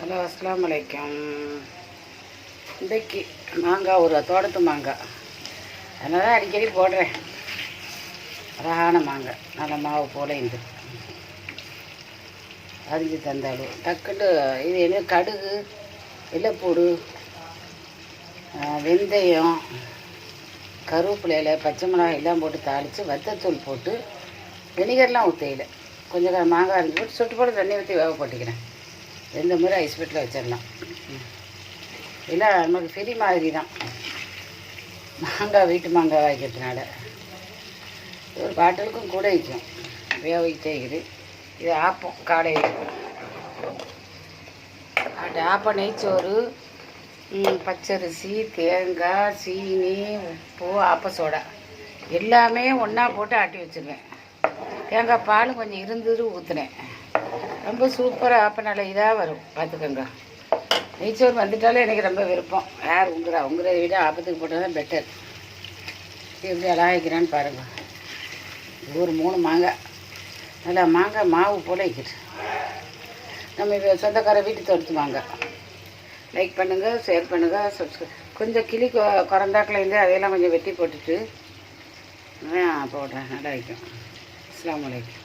Hello, அஸ்ஸலாமு அலைக்கும். இன்றைக்கு மாங்காய் ஒரு தோட்டத்து மாங்காய், அதனால தான் அடிக்கடி போடுறேன். அழகான மாங்காய், நல்ல மாவு போல இருந்து அரிஞ்சு தந்தாலும் டக்குன்னு இது என்ன கடுகு, வெள்ளைப்பூடு, வெந்தயம், கருவேப்பிலையில் பச்சை மிளகாய் எல்லாம் போட்டு தாளித்து வத்தத்தூள் போட்டு வினிகர்லாம் ஊற்றையில் கொஞ்சம் மாங்காய் அரிஞ்சு போட்டு சுட்டு போட்டு தண்ணி ஊற்றி வேக போட்டுக்கிறேன். எந்த மாதிரி ஐஸ் பெட்டில் வச்சிடலாம். இல்லை நமக்கு ஃப்ரீ மாதிரி தான் மாங்காய், வீட்டு மாங்காய் வைக்கிறதுனால ஒரு பாட்டிலுக்கும் கூட வைக்கும். வேக வைக்கிட்டே இருக்குது. இது ஆப்பம் காலையில் ஆப்பம், நெய்ச்சோறு, பச்சரிசி, தேங்காய், சீனி, உப்பு, ஆப்ப சோடா எல்லாமே ஒன்றா போட்டு ஆட்டி வச்சுருவேன். தேங்காய் பால் கொஞ்சம் இருந்தது ஊற்றுனேன். ரொம்ப சூப்பராக ஆப்பம் நல்ல இதாக வரும். பார்த்துக்கோங்க. நெய்ச்சோறு வந்துட்டாலே எனக்கு ரொம்ப விருப்பம். யார் உங்கிறத விட ஆப்பத்துக்கு போட்டால் தான் பெட்டர். எப்படி அழகாய்க்கிறான்னு பாருங்கள். ஒரு 3 மாங்காய் நல்லா மாங்காய் மாவு போல வைக்கிட்டு நம்ம சொந்தக்கார வீட்டு தோட்டத்து மாங்காய். லைக் பண்ணுங்கள், ஷேர் பண்ணுங்கள், சப்ஸ்கிரைப். கொஞ்சம் கிளி குறந்தாக்கிலேருந்து அதையெல்லாம் கொஞ்சம் வெட்டி போட்டுட்டு போடுறேன். நல்லா வைக்கும். அஸ்ஸலாமு அலைக்கும்.